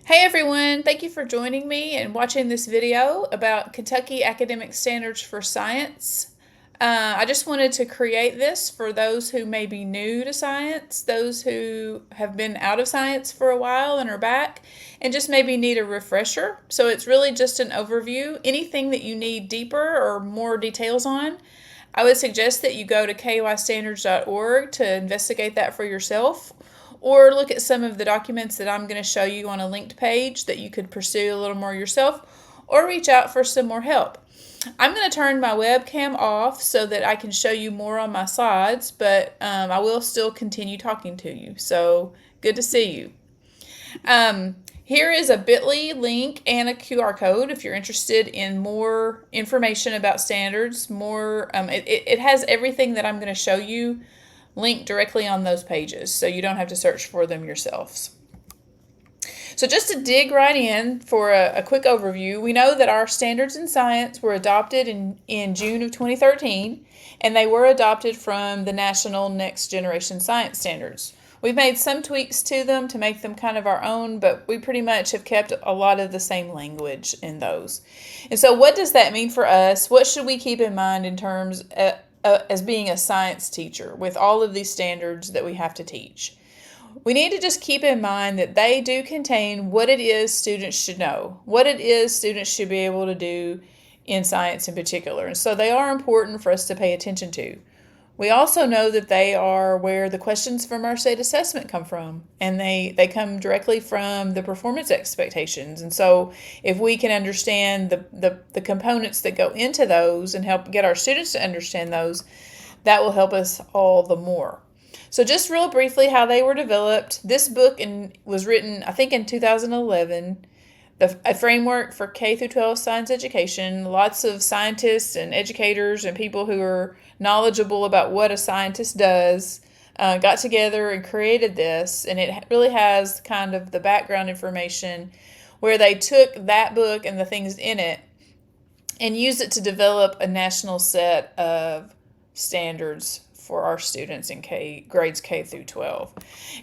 Hey everyone, thank you for joining me and watching this video about Kentucky Academic Standards for Science. I just wanted to create this for those who may be new to science, those who have been out of science for a while and are back, and just maybe need a refresher. So it's really just an overview. Anything that you need deeper or more details on, I would suggest that you go to kaystandards.org to investigate that for yourself, or look at some of the documents that I'm going to show you on a linked page that you could pursue a little more yourself, or reach out for some more help. I'm going to turn my webcam off so that I can show you more on my slides, but I will still continue talking to you. So good to see you. Here is a bit.ly link and a QR code if you're interested in more information about standards. It has everything that I'm going to show you linked directly on those pages, so you don't have to search for them yourselves. So just to dig right in for a quick overview, we know that our standards in science were adopted in June of 2013, and they were adopted from the National Next Generation Science Standards. We've made some tweaks to them to make them kind of our own, but we pretty much have kept a lot of the same language in those. And so what does that mean for us? What should we keep in mind in terms as being a science teacher with all of these standards that we have to teach? We need to just keep in mind that they do contain what it is students should know, what it is students should be able to do in science in particular. And so they are important for us to pay attention to. We also know that they are where the questions from our state assessment come from, and they come directly from the performance expectations. And so if we can understand the components that go into those and help get our students to understand those, that will help us all the more. So just real briefly how they were developed. This book was written, I think, in 2011. A framework for K through 12 science education. Lots of scientists and educators and people who are knowledgeable about what a scientist does got together and created this, and it really has kind of the background information where they took that book and the things in it and used it to develop a national set of standards for our students in grades K through 12.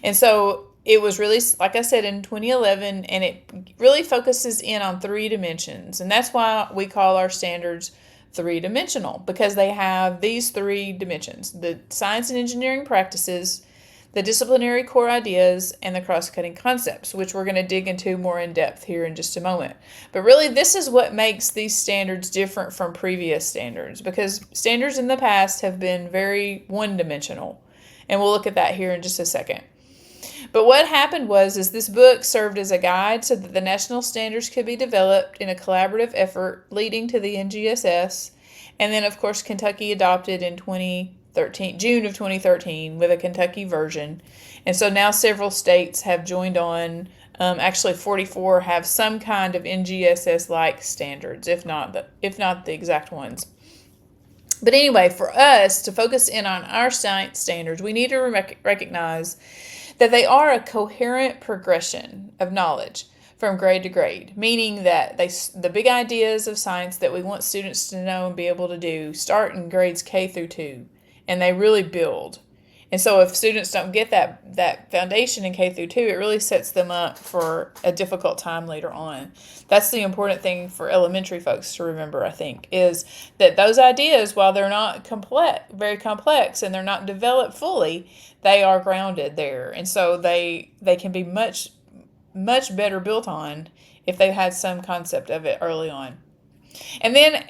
And so it was released, like I said, in 2011, and it really focuses in on 3 dimensions. And that's why we call our standards 3-dimensional, because they have these 3 dimensions: the science and engineering practices, the disciplinary core ideas, and the cross-cutting concepts, which we're going to dig into more in depth here in just a moment. But really, this is what makes these standards different from previous standards, because standards in the past have been very one-dimensional. And we'll look at that here in just a second. But what happened was this book served as a guide so that the national standards could be developed in a collaborative effort leading to the NGSS. And then, of course, Kentucky adopted in June of 2013 with a Kentucky version. And so now several states have joined on. Actually, 44 have some kind of NGSS-like standards, if not the exact ones. But anyway, for us to focus in on our science standards, we need to recognize that they are a coherent progression of knowledge from grade to grade, meaning that the big ideas of science that we want students to know and be able to do start in grades K through 2, and they really build. And so if students don't get that foundation in K through 2, it really sets them up for a difficult time later on. That's the important thing for elementary folks to remember, I think, is that those ideas, while they're not very complex, and they're not developed fully, they are grounded there. And so they can be much, much better built on if they've had some concept of it early on. And then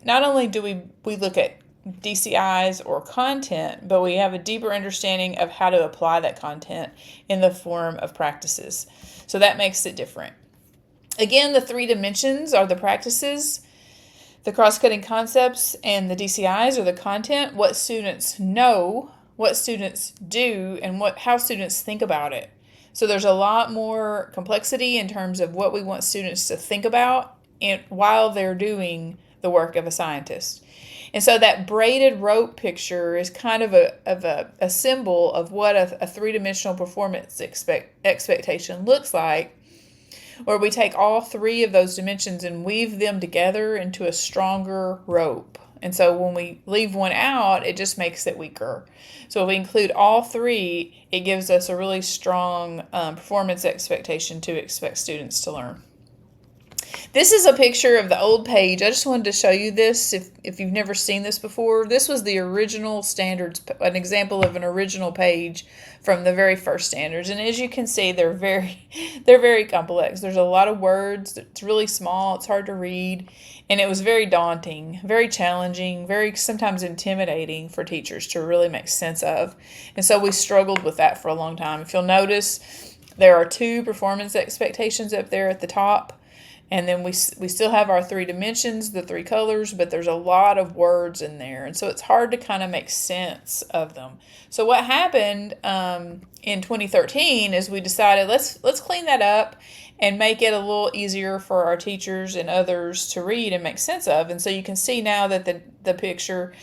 not only do we look at DCIs or content, but we have a deeper understanding of how to apply that content in the form of practices. So that makes it different. Again, the 3 dimensions are the practices, the cross-cutting concepts, and the DCIs are the content, what students know, what students do, and how students think about it. So there's a lot more complexity in terms of what we want students to think about while they're doing the work of a scientist. And so that braided rope picture is kind of a symbol of what a 3-dimensional performance expectation looks like, where we take all 3 of those dimensions and weave them together into a stronger rope. And so when we leave one out, it just makes it weaker. So if we include all three, it gives us a really strong performance expectation to expect students to learn. This is a picture of the old page. I just wanted to show you this if you've never seen this before. This was the original standards, an example of an original page from the very first standards. And as you can see, they're very complex. There's a lot of words. It's really small. It's hard to read. And it was very daunting, very challenging, very sometimes intimidating for teachers to really make sense of. And so we struggled with that for a long time. If you'll notice, there are 2 performance expectations up there at the top. And then we still have our 3 dimensions, the 3 colors, but there's a lot of words in there. And so it's hard to kind of make sense of them. So what happened in 2013 is we decided let's clean that up and make it a little easier for our teachers and others to read and make sense of. And so you can see now that the picture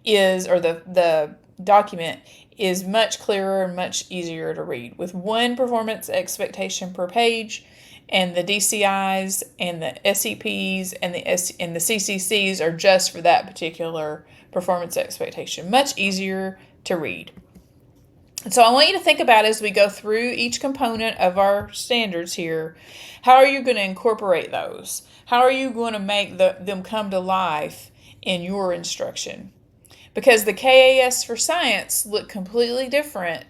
is, or the document is much clearer and much easier to read with 1 performance expectation per page. And the DCIs and the SEPs and the CCCs are just for that particular performance expectation. Much easier to read. And so I want you to think about as we go through each component of our standards here, how are you going to incorporate those? How are you going to make them come to life in your instruction? Because the KAS for science look completely different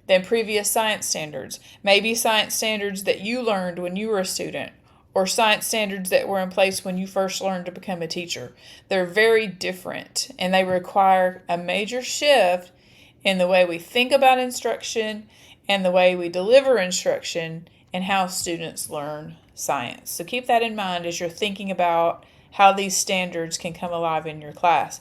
than previous science standards. Maybe science standards that you learned when you were a student, or science standards that were in place when you first learned to become a teacher. They're very different, and they require a major shift in the way we think about instruction and the way we deliver instruction and how students learn science. So keep that in mind as you're thinking about how these standards can come alive in your class.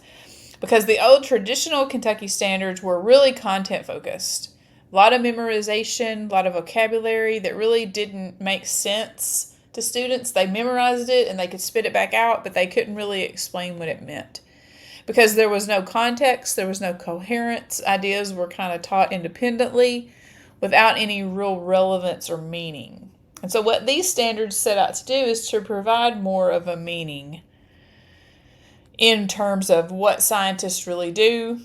Because the old traditional Kentucky standards were really content focused. A lot of memorization, a lot of vocabulary that really didn't make sense to students. They memorized it and they could spit it back out, but they couldn't really explain what it meant. Because there was no context, there was no coherence. Ideas were kind of taught independently without any real relevance or meaning. And so what these standards set out to do is to provide more of a meaning in terms of what scientists really do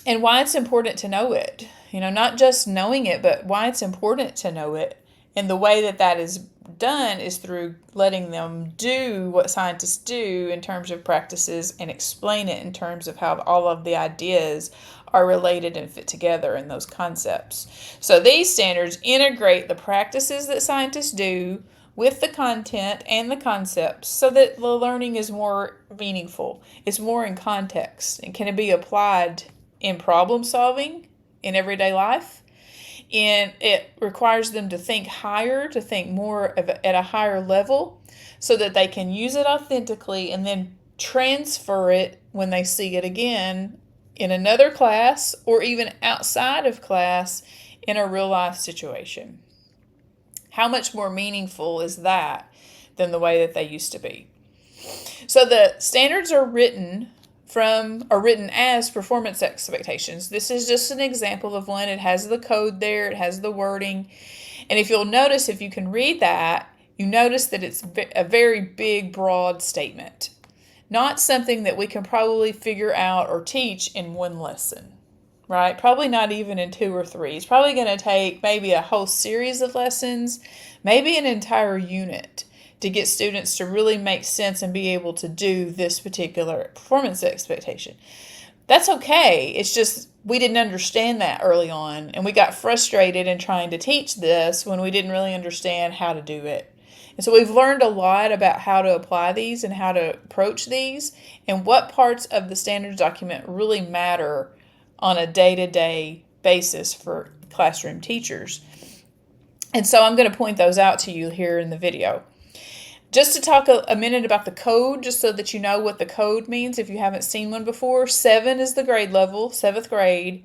and why it's important to know it. Not just knowing it, but why it's important to know it. And the way that is done is through letting them do what scientists do in terms of practices and explain it in terms of how all of the ideas are related and fit together in those concepts. So these standards integrate the practices that scientists do with the content and the concepts so that the learning is more meaningful. It's more in context and can be applied in problem solving in everyday life. And it requires them to think higher, to think more at a higher level so that they can use it authentically and then transfer it when they see it again in another class or even outside of class in a real life situation. How much more meaningful is that than the way that they used to be? So the standards are written as performance expectations. This is just an example of one. It has the code there, it has the wording. And if you'll notice, if you can read that, you notice that it's a very big, broad statement. Not something that we can probably figure out or teach in one lesson, right? Probably not even in 2 or 3. It's probably going to take maybe a whole series of lessons, maybe an entire unit, to get students to really make sense and be able to do this particular performance expectation. That's okay. It's just we didn't understand that early on, and we got frustrated in trying to teach this when we didn't really understand how to do it. And so we've learned a lot about how to apply these and how to approach these and what parts of the standards document really matter on a day-to-day basis for classroom teachers. And so I'm going to point those out to you here in the video. Just to talk a minute about the code, just so that you know what the code means if you haven't seen one before. 7 is the grade level, 7th grade.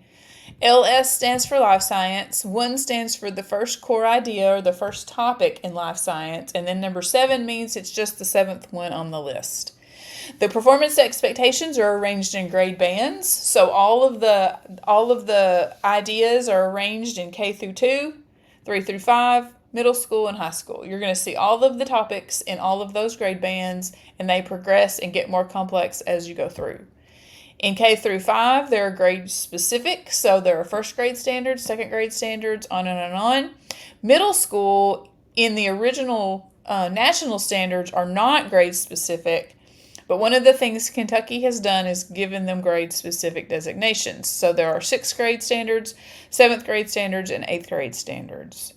LS stands for life science. 1 stands for the first core idea or the first topic in life science. And then number 7 means it's just the 7th one on the list. The performance expectations are arranged in grade bands. So all of the ideas are arranged in K through 2. 3 through 5, middle school, and high school. You're going to see all of the topics in all of those grade bands, and they progress and get more complex as you go through. In K through 5, there are grade specific, so there are first grade standards, second grade standards, on and on. Middle school, in the original national standards, are not grade specific, but one of the things Kentucky has done is given them grade specific designations. So there are 6th grade standards, 7th grade standards, and 8th grade standards.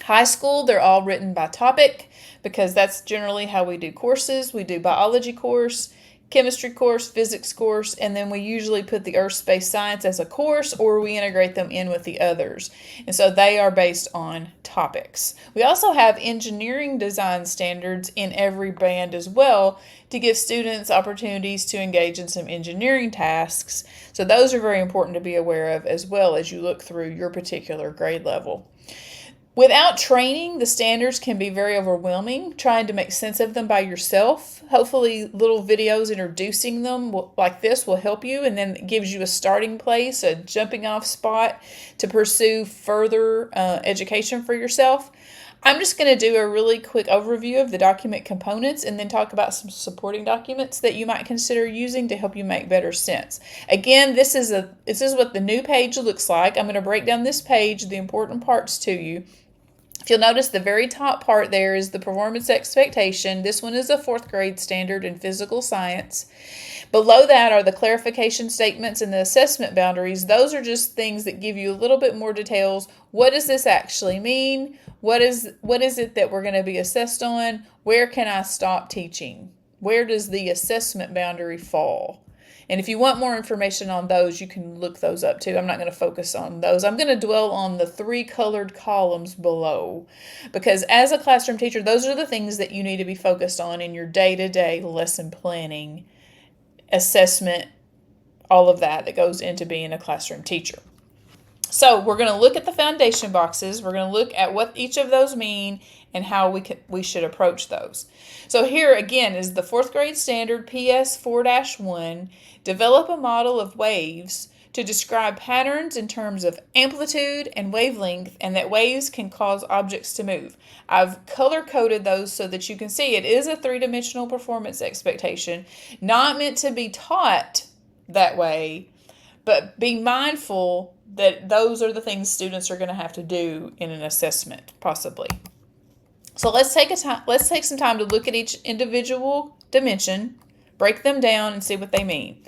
High school, they're all written by topic because that's generally how we do courses. We do biology course, chemistry course, physics course, and then we usually put the earth, space, science as a course, or we integrate them in with the others. And so they are based on topics. We also have engineering design standards in every band as well to give students opportunities to engage in some engineering tasks. So those are very important to be aware of as well as you look through your particular grade level. Without training, the standards can be very overwhelming. Trying to make sense of them by yourself. Hopefully, little videos introducing them like this will help you, and then it gives you a starting place, a jumping off spot to pursue further education for yourself. I'm just going to do a really quick overview of the document components and then talk about some supporting documents that you might consider using to help you make better sense. Again, this is what the new page looks like. I'm going to break down this page, the important parts to you. If you'll notice, the very top part there is the performance expectation. This one is a 4th grade standard in physical science. Below that are the clarification statements and the assessment boundaries. Those are just things that give you a little bit more details. What does this actually mean? What is it that we're going to be assessed on? Where can I stop teaching? Where does the assessment boundary fall? And if you want more information on those, you can look those up too. I'm not going to focus on those. I'm going to dwell on the 3 colored columns below because as a classroom teacher, those are the things that you need to be focused on in your day-to-day lesson planning, assessment, all of that goes into being a classroom teacher. So we're going to look at the foundation boxes. We're going to look at what each of those mean and how we should approach those. So here again is the 4th grade standard PS 4-1. Develop a model of waves to describe patterns in terms of amplitude and wavelength, and that waves can cause objects to move. I've color-coded those so that you can see it is a 3-dimensional performance expectation, not meant to be taught that way, but be mindful that those are the things students are going to have to do in an assessment, possibly. So let's take some time to look at each individual dimension, break them down, and see what they mean.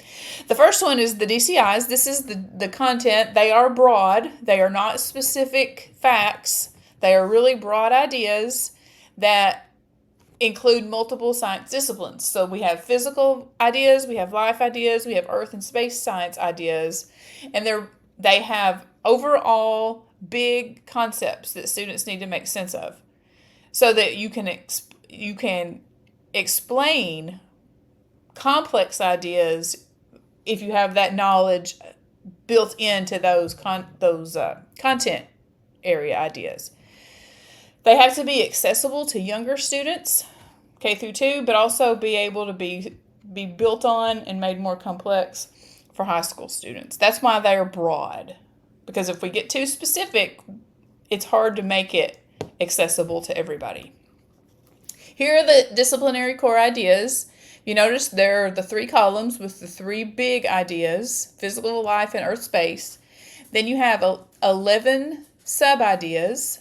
The first one is the DCIs. This is the content. They are broad. They are not specific facts. They are really broad ideas that include multiple science disciplines. So we have physical ideas, we have life ideas, we have earth and space science ideas, and they have overall big concepts that students need to make sense of so that you can explain complex ideas if you have that knowledge built into those content area ideas. They have to be accessible to younger students, K through 2, but also be able to be built on and made more complex for high school students. That's why they are broad, because if we get too specific, it's hard to make it accessible to everybody. Here are the disciplinary core ideas. You notice there are the 3 columns with the 3 big ideas, physical, life, and earth space. Then you have 11 sub-ideas.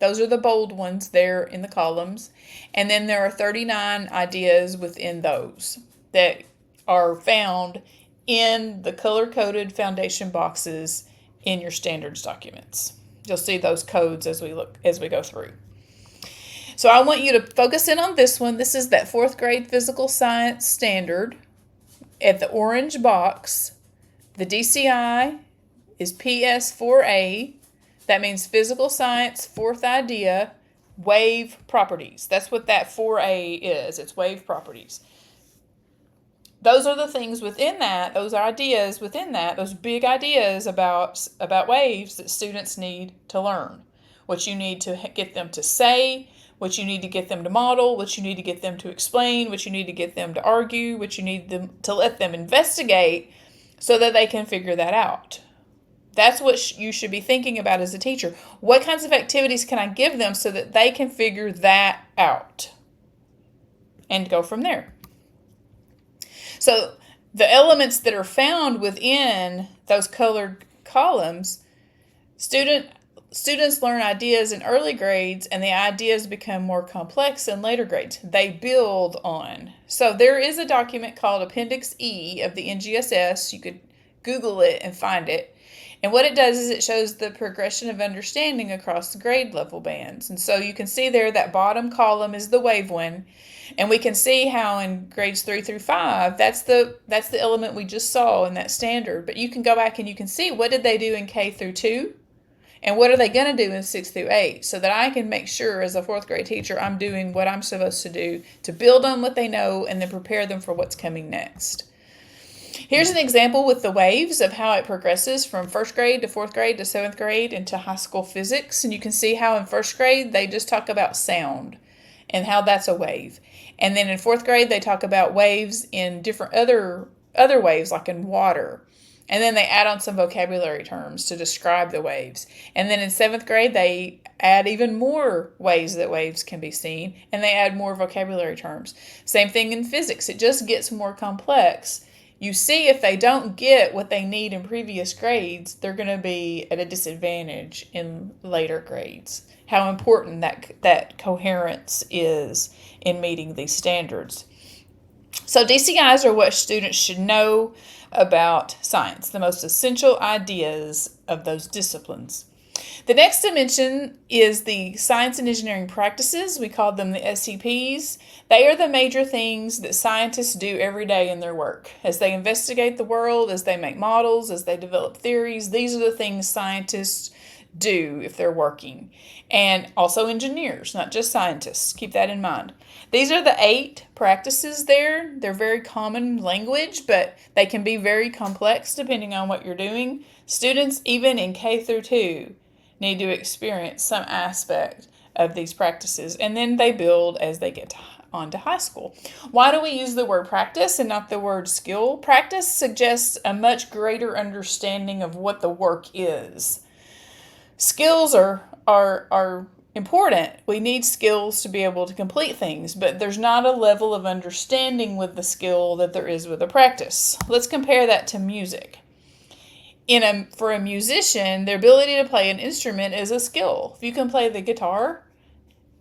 Those are the bold ones there in the columns. And then there are 39 ideas within those that are found in the color-coded foundation boxes in your standards documents. You'll see those codes as we go through. So I want you to focus in on this one. This is that 4th grade physical science standard. At the orange box, the DCI is PS 4A. That means physical science, 4th idea, wave properties. That's what that 4A is. It's wave properties. Those are the things within that, those ideas within that, those big ideas about waves that students need to learn. What you need to get them to say, what you need to get them to model, what you need to get them to explain, what you need to get them to argue, what you need them to let them investigate so that they can figure that out. That's what you should be thinking about as a teacher. What kinds of activities can I give them so that they can figure that out and go from there? So the elements that are found within those colored columns, students learn ideas in early grades, and the ideas become more complex in later grades. They build on. So there is a document called Appendix E of the NGSS. You could Google it and find it. And what it does is it shows the progression of understanding across the grade level bands. And so you can see there that bottom column is the wave one. And we can see how in grades 3 through 5, that's the element we just saw in that standard. But you can go back and you can see what did they do in K through 2 and what are they going to do in 6 through 8, so that I can make sure as a 4th grade teacher I'm doing what I'm supposed to do to build on what they know and then prepare them for what's coming next. Here's an example with the waves of how it progresses from 1st grade to 4th grade to 7th grade into high school physics. And you can see how in 1st grade they just talk about sound and how that's a wave. And then in 4th grade they talk about waves in different other waves, like in water. And then they add on some vocabulary terms to describe the waves. And then in 7th grade they add even more ways that waves can be seen, and they add more vocabulary terms. Same thing in physics. It just gets more complex. You see, if they don't get what they need in previous grades, they're going to be at a disadvantage in later grades. How important that coherence is in meeting these standards. So DCIs are what students should know about science, the most essential ideas of those disciplines. The next dimension is the science and engineering practices. We call them the SCPs. They are the major things that scientists do every day in their work. As they investigate the world, as they make models, as they develop theories, these are the things scientists do if they're working. And also engineers, not just scientists. Keep that in mind. These are the 8 practices there. They're very common language, but they can be very complex depending on what you're doing. Students, even in K through 2, need to experience some aspect of these practices, and then they build as they get on to high school. Why do we use the word practice and not the word skill? Practice suggests a much greater understanding of what the work is. Skills are important. We need skills to be able to complete things, but there's not a level of understanding with the skill that there is with a practice. Let's compare that to music. For a musician, their ability to play an instrument is a skill. If you can play the guitar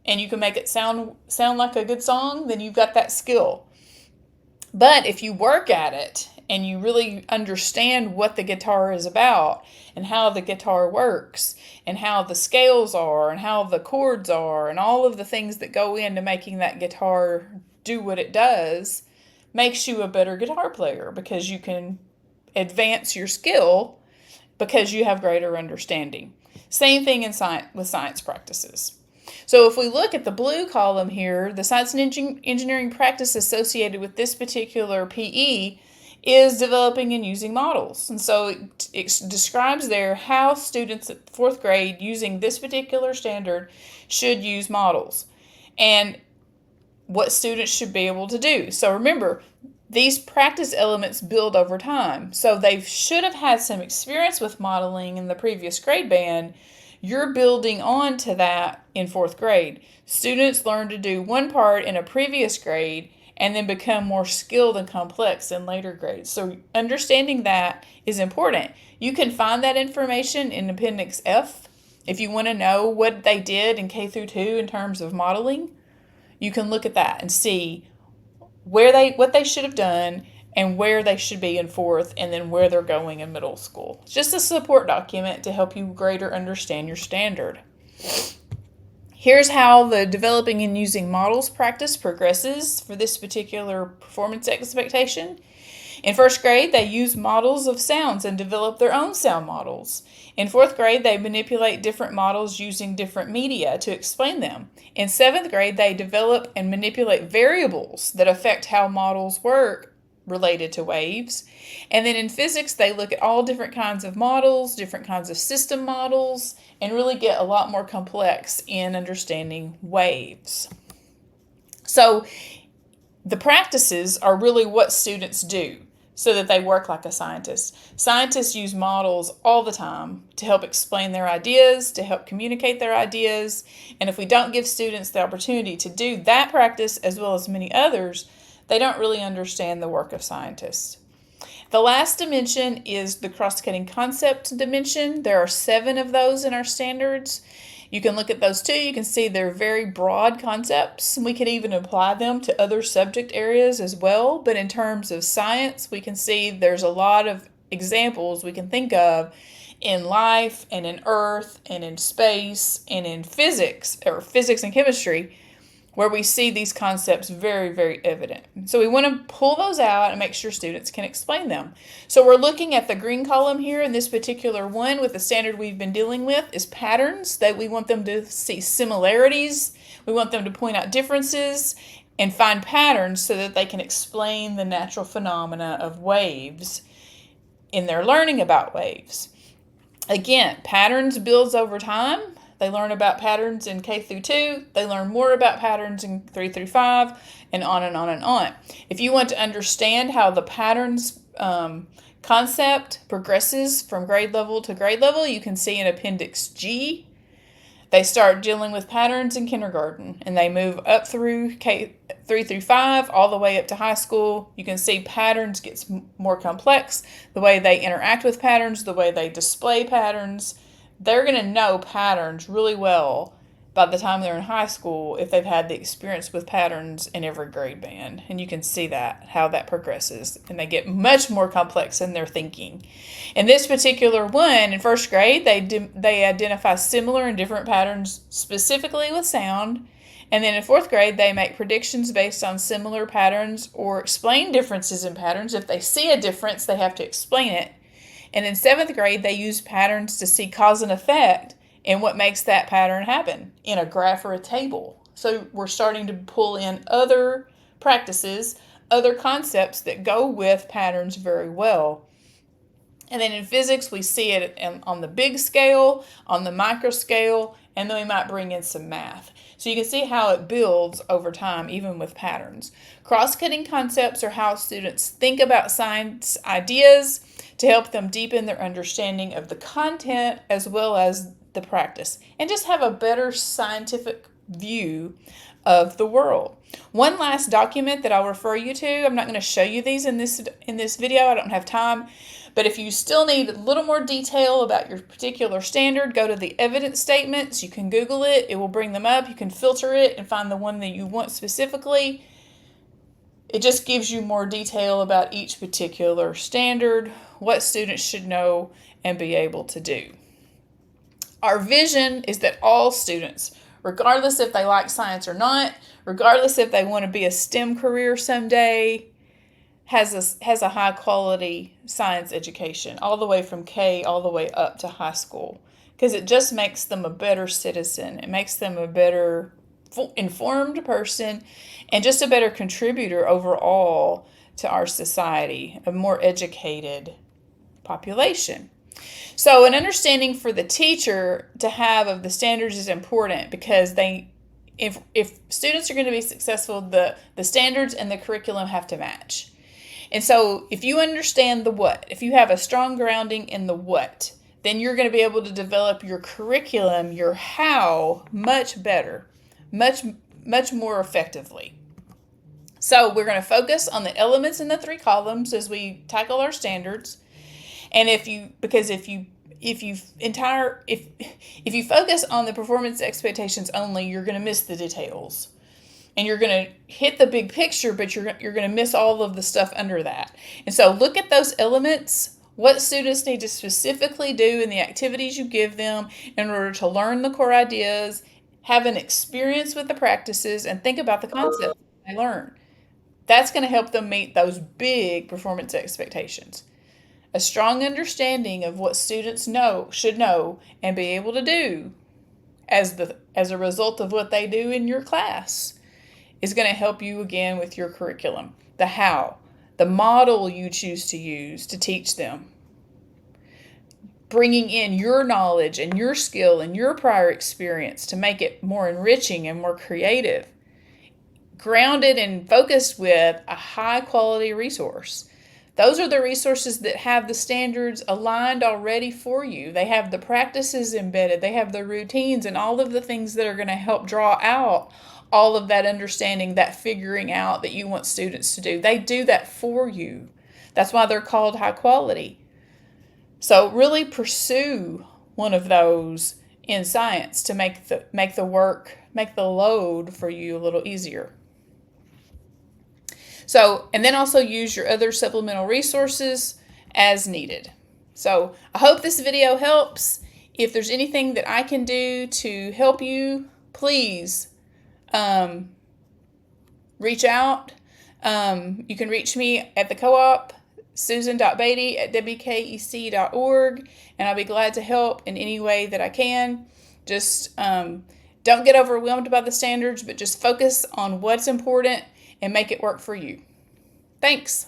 and you can make it sound like a good song, then you've got that skill. But if you work at it and you really understand what the guitar is about and how the guitar works and how the scales are and how the chords are and all of the things that go into making that guitar do what it does, makes you a better guitar player because you can advance your skill because you have greater understanding. Same thing in with science practices. So if we look at the blue column here, the science and engineering practice associated with this particular PE is developing and using models. And so it describes there how students at 4th grade using this particular standard should use models and what students should be able to do. So remember, these practice elements build over time. So they should have had some experience with modeling in the previous grade band. You're building on to that in 4th grade. Students learn to do one part in a previous grade and then become more skilled and complex in later grades. So understanding that is important. You can find that information in Appendix F. If you want to know what they did in K through 2 in terms of modeling, you can look at that and see what they should have done and where they should be in 4th, and then where they're going in middle school. It's just a support document to help you greater understand your standard. Here's how the developing and using models practice progresses for this particular performance expectation. In 1st grade, they use models of sounds and develop their own sound models. In 4th grade, they manipulate different models using different media to explain them. In 7th grade, they develop and manipulate variables that affect how models work related to waves. And then in physics, they look at all different kinds of models, different kinds of system models, and really get a lot more complex in understanding waves. So the practices are really what students do. so that they work like a scientist. Scientists use models all the time to help explain their ideas, to help communicate their ideas. And if we don't give students the opportunity to do that practice as well as many others, they don't really understand the work of scientists. The last dimension is the cross-cutting concept dimension. There are 7 of those in our standards. You can look at those too. You can see they're very broad concepts. We could even apply them to other subject areas as well. But in terms of science, we can see there's a lot of examples we can think of in life and in earth and in space and in physics, or physics and chemistry, where we see these concepts very, very evident. So we want to pull those out and make sure students can explain them. So we're looking at the green column here in this particular one with the standard we've been dealing with is patterns, that we want them to see similarities. We want them to point out differences and find patterns so that they can explain the natural phenomena of waves in their learning about waves. Again, patterns builds over time. They learn about patterns in K through 2. They learn more about patterns in 3 through 5, and on and on and on. If you want to understand how the patterns concept progresses from grade level to grade level, you can see in Appendix G. They start dealing with patterns in kindergarten, and they move up through K 3 through 5, all the way up to high school. You can see patterns gets more complex. The way they interact with patterns, the way they display patterns. They're going to know patterns really well by the time they're in high school if they've had the experience with patterns in every grade band. And you can see that, how that progresses. And they get much more complex in their thinking. In this particular one, in first grade, they identify similar and different patterns specifically with sound. And then in 4th grade, they make predictions based on similar patterns or explain differences in patterns. If they see a difference, they have to explain it. And in 7th grade, they use patterns to see cause and effect and what makes that pattern happen in a graph or a table. So we're starting to pull in other practices, other concepts that go with patterns very well. And then in physics, we see it on the big scale, on the micro scale, and then we might bring in some math. So you can see how it builds over time, even with patterns. Cross-cutting concepts are how students think about science ideas to help them deepen their understanding of the content as well as the practice, and just have a better scientific view of the world. One last document that I'll refer you to. I'm not going to show you these in this video. I don't have time. But if you still need a little more detail about your particular standard, go to the evidence statements. You can Google it. It will bring them up. You can filter it and find the one that you want specifically. It just gives you more detail about each particular standard, what students should know and be able to do. Our vision is that all students, regardless if they like science or not, regardless if they want to be a STEM career someday, has a high quality science education all the way from K all the way up to high school, because it just makes them a better citizen. It makes them a better informed person and just a better contributor overall to our society, a more educated population. So an understanding for the teacher to have of the standards is important, because if students are going to be successful, the standards and the curriculum have to match. And so if you understand the what, if you have a strong grounding in the what, then you're going to be able to develop your curriculum, your how, much better, much more effectively. So we're going to focus on the elements in the 3 columns as we tackle our standards. And if you focus on the performance expectations only, you're going to miss the details. And you're going to hit the big picture, but you're going to miss all of the stuff under that. And so look at those elements, what students need to specifically do in the activities you give them in order to learn the core ideas, have an experience with the practices, and think about the concepts they learn. That's going to help them meet those big performance expectations. A strong understanding of what students should know and be able to do as a result of what they do in your class is going to help you again with your curriculum. The how, the model you choose to use to teach them. Bringing in your knowledge and your skill and your prior experience to make it more enriching and more creative. Grounded and focused with a high quality resource. Those are the resources that have the standards aligned already for you. They have the practices embedded, they have the routines, and all of the things that are going to help draw out all of that understanding, that figuring out that you want students to do. They do that for you. That's why they're called high quality. So really pursue one of those in science to make the load for you a little easier. So, and then also use your other supplemental resources as needed. So I hope this video helps. If there's anything that I can do to help you, please reach out. You can reach me at the co-op, susan.beatty@wkec.org, and I'll be glad to help in any way that I can. Just don't get overwhelmed by the standards, but just focus on what's important and make it work for you. Thanks.